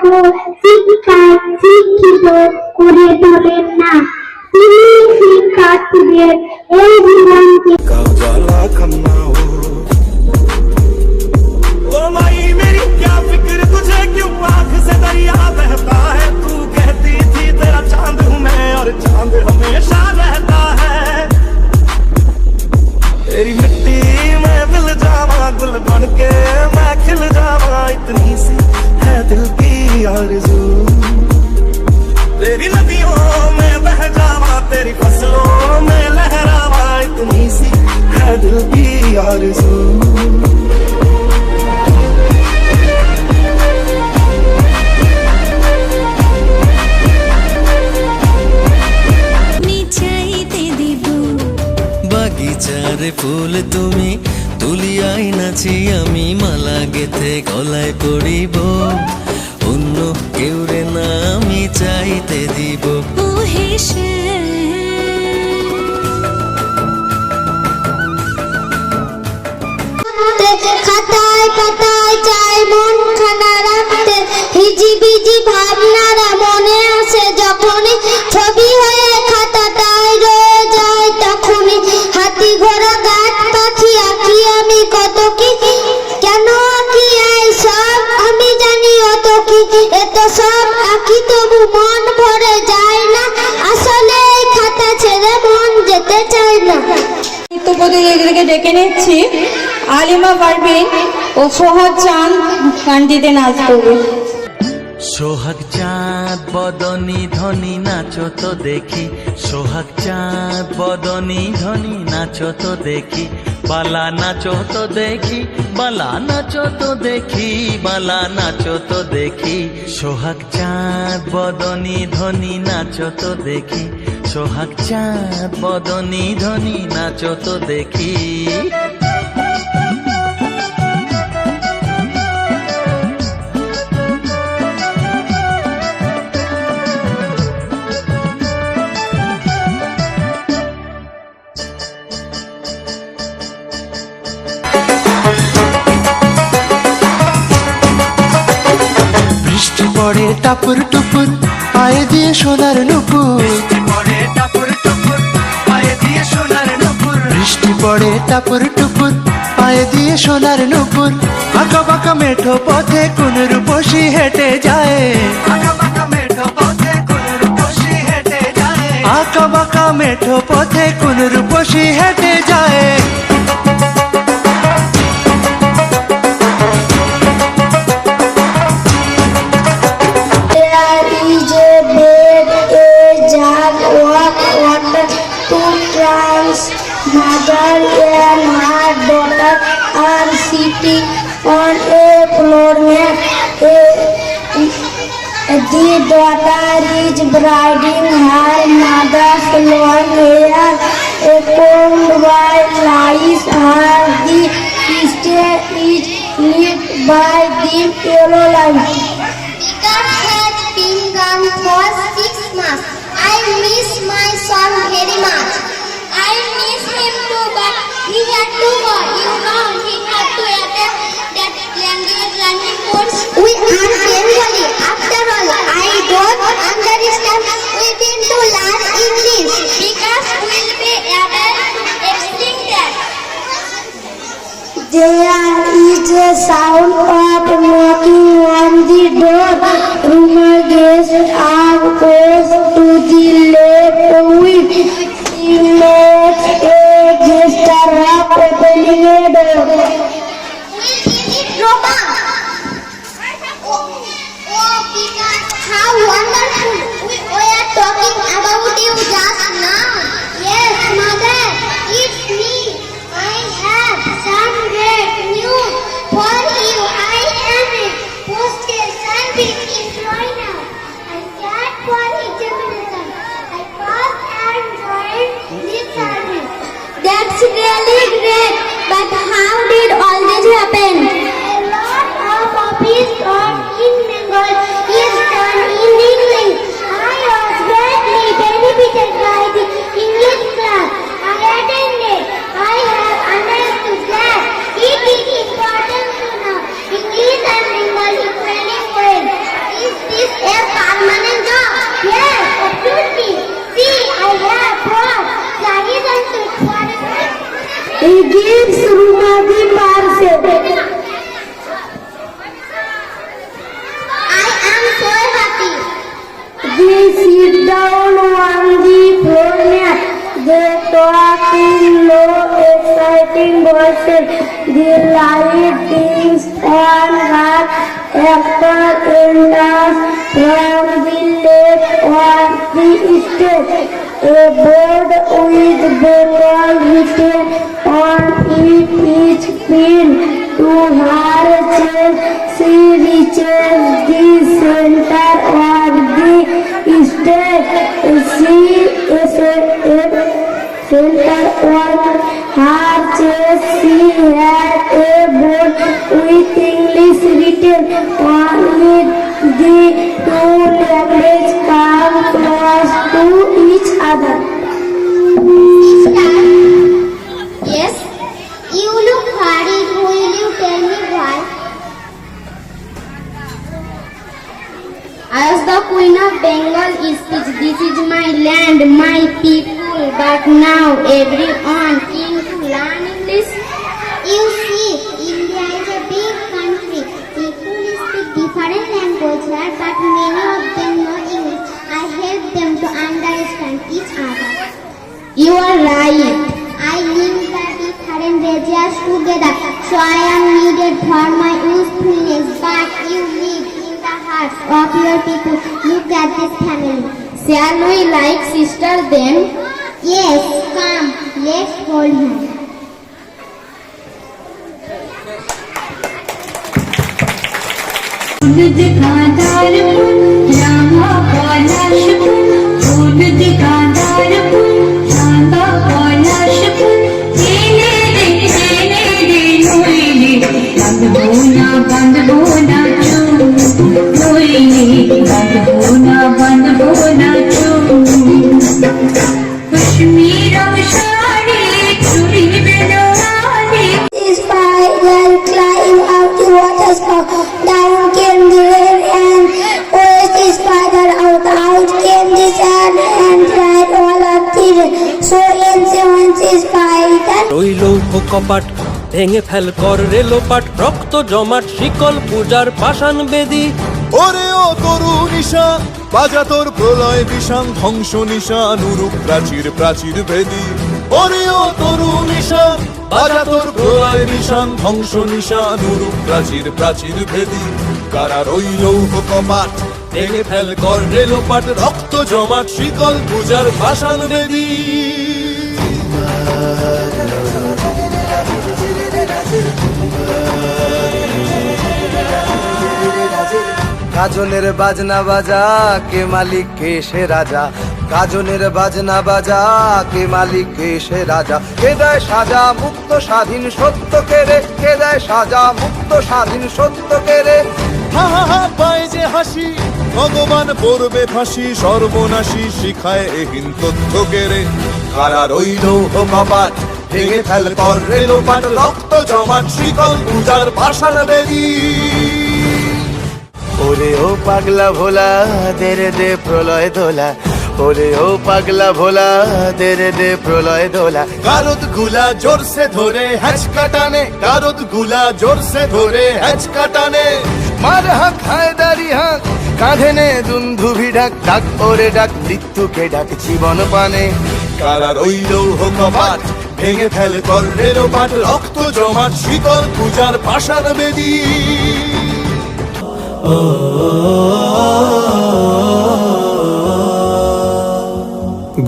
গো শিক্ষায় শিক্ষিত করে তোলেন না। তিনি শিক্ষার্থীদের এই জীবনকে चांद हमेशा रहता है। तेरी मिट्टी में मिल जावा, गुल बन के मैं खिल जावा, इतनी सी है दिल की आरज़ू। तेरी नदियों में बह जावा, तेरी फसलों में लहरावा, इतनी सी है दिल की आरज़ू। বাগিচারে ফুল তুমি তুলিয়াই নাচি আমি মালা গেথে গলায় পড়িব, অন্য কেউ রে না আমি চাইতে দিব। খাতায় পাতায় চাই মন খানা রাখতে, হিজিবিজি ভাবনারা মনে আসে যখনই, ছবি হয়ে খাতাটায় রয়ে যায় তখনই। হাতি ঘোড়া গাছ পাখি আঁকি আমি কত কি, কেন আঁকি এই সব আমি জানি অত কি। এত সব আঁকি তবু মন ভরে যায় না, আসলে এই খাতা ছেড়ে মন যেতে চায় না। প্রতিযোগীদেরকে ডেকে নিচ্ছি, আলিমা পারভিন ও সোহাগ চাঁদ গানটিতে নাচ করবে। সোহাগ চাঁদ বদনী ধনী নাচো তো দেখি, সোহাগ চাঁদ বদনী ধনী নাচো তো দেখি, বালা নাচো তো দেখি, বালা নাচো তো দেখি, বালা নাচো তো দেখি। সোহাগ চাঁদ বদনী ধনী নাচো তো দেখি, সোহাগ চাঁদ বদনী ধনী নাচো তো দেখি। বৃষ্টি পড়ে টাপুর টুপুর পায়ে দিয়ে সোনার নুপুর, বৃষ্টি পড়ে টাপুর টুপুর পায়ে দিয়ে সোনার নুপুর। আঁকা বাঁকা মেঠো পথে কোন রূপসী হেঁটে যায়, আঁকা বাঁকা মেঠো পথে কোন রূপসী হেঁটে যায়। Mother and her daughter are sitting on a floor mat. The daughter is braiding her mother's long hair. A cold white lies her. The stage is lit by the yellow light. Peter has been gone for 6 months. I miss my son very much. I miss him too, but he had to go. You know, he had to attend that language learning course. We are family. After all, I don't understand. We need to learn English because we'll be able to explain that. There is a sound of knocking on the door. Rumor guests are close to the left wing. He makes a gesture of opening a door. Will it Roma? Oh, Peter, how wonderful! We were talking about you just now. Yes, Mother, it's me. I have some great news for you. I am a postal service employee. The light dims on her. Actor enters from the left on the stage. A board with Bengal written on it is pinned to her chest. She reaches the center of the stage. Center on her chest, she had a board with English written on it. The two languages come close to each other. Yes, you look worried. Will you tell me why? As the Queen of Bengal speaks, this is my land, my people. But now everyone keen to learn English. You see, India is a big country. People speak different languages, but many of them know English. I help them to understand each other. You are right. I link the different regions together, so I am needed for my usefulness. But you live in the hearts of your people. Look at this family. Shall we like sister then? Yes, come, let's hold hands. Spider climb up the water spout. Down came the rain and washed the spider out. Out came the sun and dried all of the rain. So in 7 spider. রইল কপাট ভেঙে fail কর রেলোপাট রক্ত জমাট শিকল পূজার পাষাণ বেদী। ওরে ও তরু নিশা বাজা তোর প্রলয় বিষাণ ধ্বংস নিশা নুরুক প্রাচীর প্রাচীর ভেদি। ওরে ও তরু নিশা বাজা তোর প্রলয় বিষাণ ধ্বংস নিশা নুরুক প্রাচীর প্রাচীর ভেদি। কারা রইল কপাট ভেঙে ফেল কর রেলোপাট রক্ত জমাট শিকল পূজার পাষাণ বেদী। গাজনের বাজনা বাজা কে মালিক কে সে রাজা। গাজনের বাজনা বাজা কে মালিক কে সে রাজা। কে দেয় সাজা মুক্ত স্বাধীন সত্য কেড়ে। কে দেয় সাজা মুক্ত স্বাধীন সত্য কেড়ে। হা হা হা পায় যে হাসি ভগবান পড়বে ফাঁসি সর্বনাশী শিখায় এহীন তথ্য কেড়ে। কারা রইল কপাট ভেঙে ফেল কর রেলোপাট রক্ত জমাট শিকল পূজার পাষাণ বেদী। ওরে ও পাগলা ভোলা দে রে দে প্রলয় দোলা। ওরে ও পাগলা ভোলা দে রে দে প্রলয় দোলা। গারদ গুলা জোরসে ধরে হ্যাচকা টানে গারদ গুলা জোরসে ধরে হ্যাচকা টানে। মার হাক হায়দারি হাক কাঁধে নে দুন্ধুভি ডাক। ডাক ওরে ডাক মৃত্যুকে ডাক জীবন পানে। কারা রইল কপাট ভেঙে ফেল কর রেলোপাট রক্ত জমাট শিকল পূজার পাষাণ বেদী।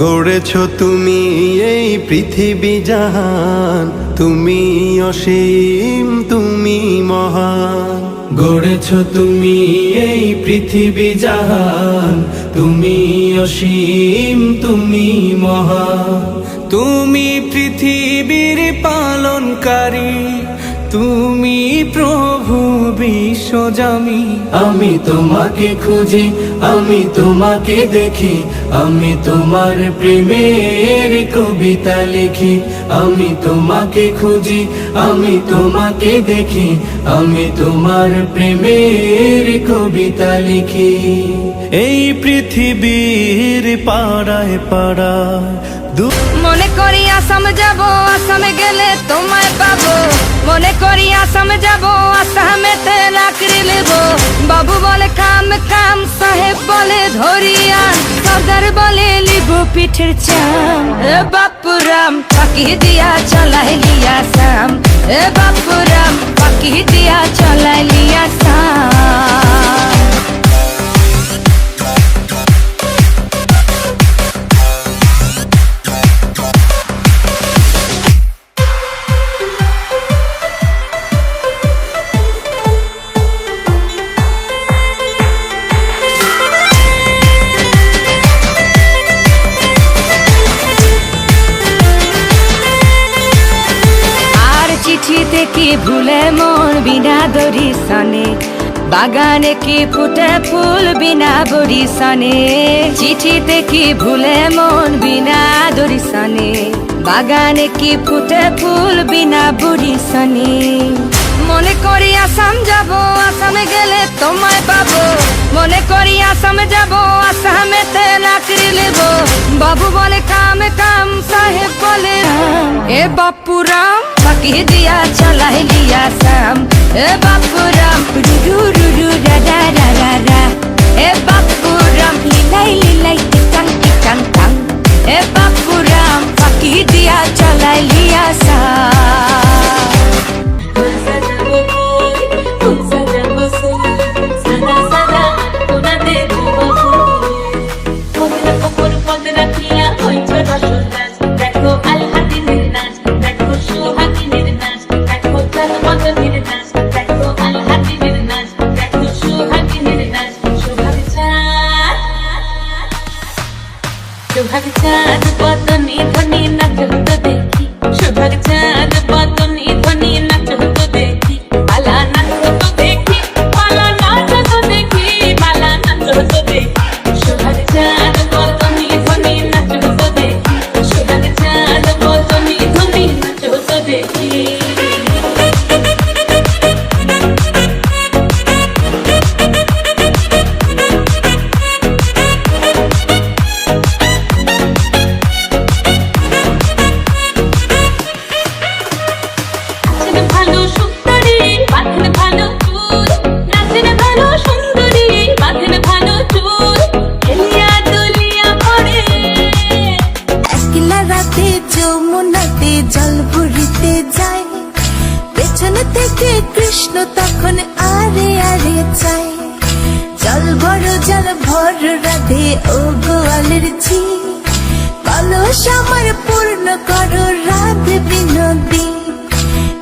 গড়েছ তুমি এই পৃথিবী জাহান, তুমি অসীম তুমি মহান। গড়েছ তুমি এই পৃথিবী জাহান, তুমি অসীম তুমি মহান। তুমি পৃথিবীর পালনকারী, তুমি প্রভু বিশ্বজামি। আমি তোমাকে খুঁজি, আমি তোমাকে দেখি, আমি তোমার প্রেমের কবিতা লিখি। আমি তোমাকে খুঁজি, আমি তোমাকে দেখি, আমি তোমার প্রেমের কবিতা লিখি। এই পৃথিবীর পাড়ায় পাড়ায় মনে করি আসাম যাব, আসামে গেলে তোমায় পাবো। মনে করি আসাম যাব, আসামেতে লাকড়ি নেব। বাবু বলে কাম কাম, সাহেব বলে ধরিয়ান, সর্দার বলে লিব পিঠের চাম। বাপুরাম ফাঁকি দিয়া চালাইলি আসাম। এ বাপুরাম পাখি দিয়া চলাইলি আসাম। চিঠিতে কি ভুলে মন বিনা দড়ি সনে, বাগানে কি ফুটে ফুল বিনা বড়ি সনে। চিঠিতে কি ভুলে মন বিনা দড়ি সনে, বাগানে কি ফুটে ফুল বিনা বড়ি সনে। মনে করি আসাম যাব, আসামে গেলে তোমায় পাবো। মনে করি আসাম যাব, আসামেতে লাকড়ি নেব। বাবু বলে কাম কাম, সাহেব বলে এ বাপুরাম পাখি দিয়া চলাইলি আসাম। এ বাপুরাম রুরু রুরু রা রা রা রা রা। এ বাপুরাম লিলাই লিলাই টিটাং টিটাং টাং। এ বাপুরাম পাখি দিয়া চলাইলি আসাম। সুভাগ চাঁদ বদনি ধ্বনি নাচ হতো দেখি, সুভাগ চাঁদ বদনি ধ্বনি নাচ হতো দেখি। পালা নাচ হতো দেখি, পালা নাচ হতো দেখি, পালা নাচ হতো দেখি। সুভাগ চাঁদ বদনি ধ্বনি নাচ হতো দেখি, সুভাগ চাঁদ বদনি ধ্বনি নাচ হতো দেখি। কৃষ্ণ তখন আরে আরে চাই, জল বড় জল ভর রাধে ও গোয়ালের ঝি। কলস আমার পূর্ণ করো রাধে বিনোদী।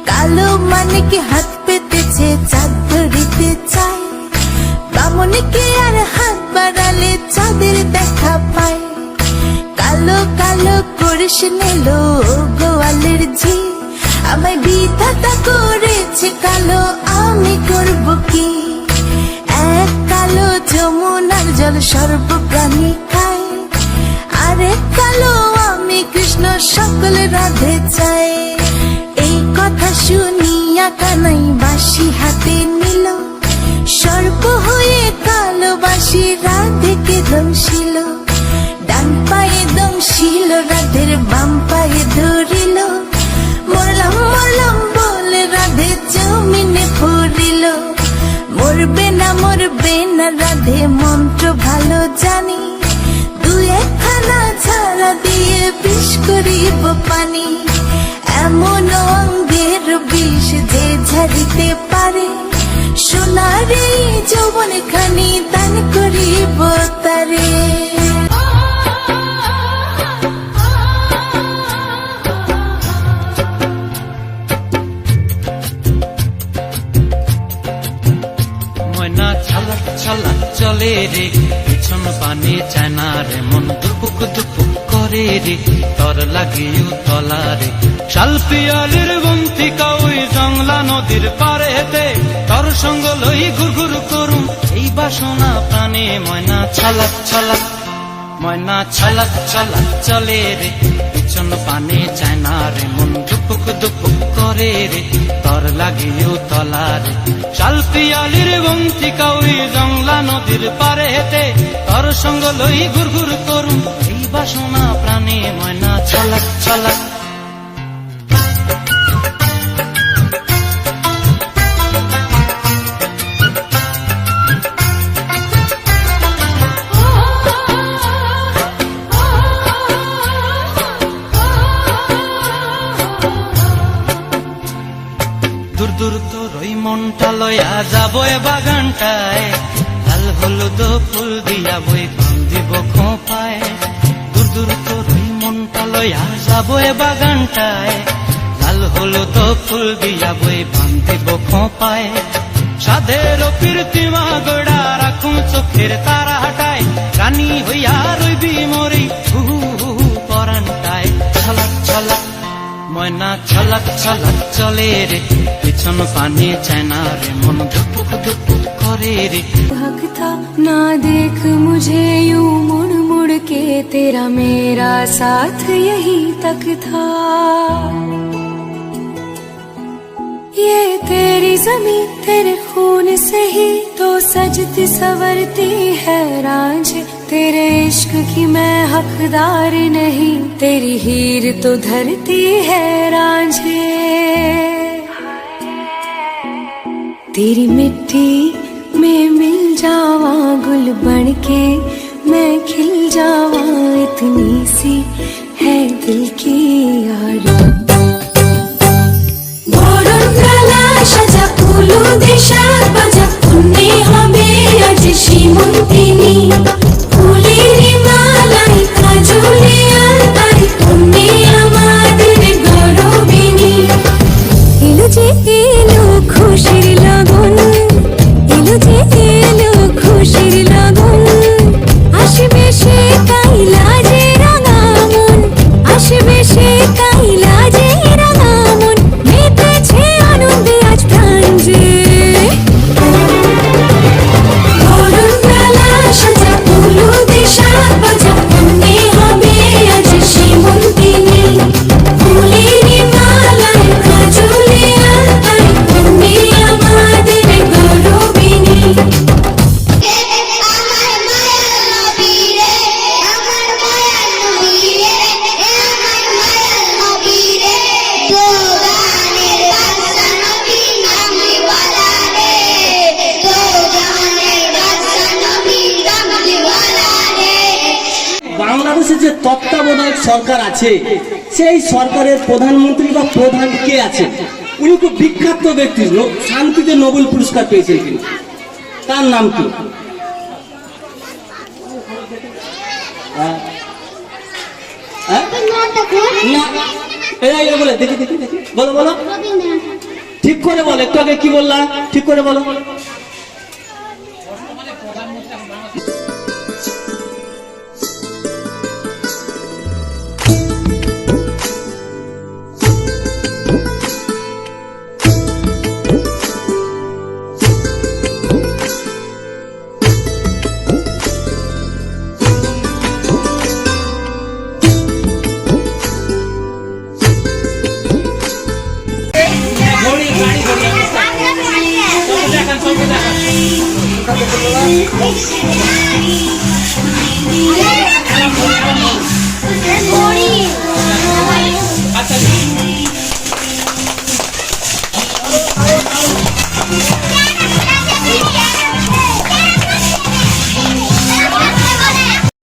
কালো মানিক হাত পেতেছে চাঁদ ধরিতে চাই, বামনকে আর হাত বাড়ালে চাঁদের দেখা পায়। কালো কালো করিস নিল ও গোয়ালের ঝি। আমায় বিধাতা করেছে কালো, আমি করব কি? এক কালো যমুনার জল সর্বপ্রাণী খায়, আরেক কালো আমি কৃষ্ণ সকল রাধে চাই। এই কথা শুনিয়া কানাই বাঁশি হাতে নিল, সর্প হয়ে কালো বাঁশি রাধেকে দংশিল। ডান পায়ে দংশিল রাধের, বাম পায়ে ধরিল। মরলাম মরলাম বলে রাধে জমিনে পড়িল। মরবে না রাধে মন্ত্র ভালো জানি, দু একখানা ছাড়া দিয়ে বিষ করিব পানি। এমন অঙ্গের বিষ যে ঝাড়িতে পারে, সোনার এই যৌবন খানি দান করিব তারে। চলে রে পিছন পানে চায় না রে, মন দুপুক দুপুক করে রে, তর লাগিও তলা রে। শাল পিয়ালির বন্তিকা ওই জংলা নদীর পারেতে, তর সঙ্গ লই ঘুর ঘুর করুম এই বাসনা প্রাণে। ময়না ছলাক ছলাক, ময়না ছলাক ছলাক চলে রে পিছন পানে চায় না রে, মন দুপুক দুপুক করে রে, তর লাগিও তলা রে। শাল পিয়ালির বন্তিকা ওই জংলা নদীর পারেতে, তর সঙ্গ লই ঘুর ঘুর করুম এই বাসনা প্রাণে। ময়না ছলাক ছলাক। দূর দূর তোর ওই মনটা লয়া যাবো এ বাগানটায়, লাল হলুদ ফুল দিয়া বই ফান দিব খোঁপায়। দূর দূর তোর ওই মনটা লয়া যাবো এ বাগানটায়, লাল হলুদ ফুল দিয়া বই ফান দিব খোঁপায়। সাধের কীর্তিমা গোড়া রাখুন চোখের তারা হাটায়, রানী হইয়া রইবি মরি হুহু হুহু পরানটায়। ছলক ছলক ময়না ছলক ছলক চলে রে, পিছন পানি চায় না রে, মন ধুপুক ধুপুক করে রে। हक था ना देख मुझे यूं मुड़ मुड़ के, तेरा मेरा साथ यही तक था। ये तेरी ज़मीं तेरे खून से ही तो सजती संवरती है रांझे, तेरे इश्क की मैं हकदार नहीं, तेरी हीर तो धरती है रांझे। तेरी मिट्टी में मिल जावा गुल बन के, मैं खिल जावा, इतनी सी है दिल की यारी। সাজা ফুলু দেশার বাজা পুণ্যে হবে আজ সীমন্তিনী, ফুলের মালাই কাজলে আলতাই পুণ্যে আমাদের গৌরবিনী। এলো যে এলো খুশির লগন, এলো যে এলো খুশির লগন, আসবে সে কাইলা যে রাঙা মন, আসবে সে কাইলা যে রাঙা মন, মেতেছে আনন্দে আজ প্রাণ যে। বরণমালা সাজা ফুলু দেশার বাজা পুণ্যে হবে আজ সীমন্তিনী, ফুলের মালায় কাজলে আলতাই পুণ্যে আমাদের গৌরবিনী। বাংলাদেশে যে তত্ত্বাবধায়ক সরকার আছে, সেই সরকারের প্রধানমন্ত্রী বা প্রধান কে আছে? উনি খুব বিখ্যাত ব্যক্তি, শান্তিতে নোবেল পুরস্কার পেয়েছেন কিন্তু, তার নাম কি? বলে দেখি দেখি দেখি, বলো বলো, ঠিক করে বলো, একটু আগে কি বললাম ঠিক করে বলো। Yeah.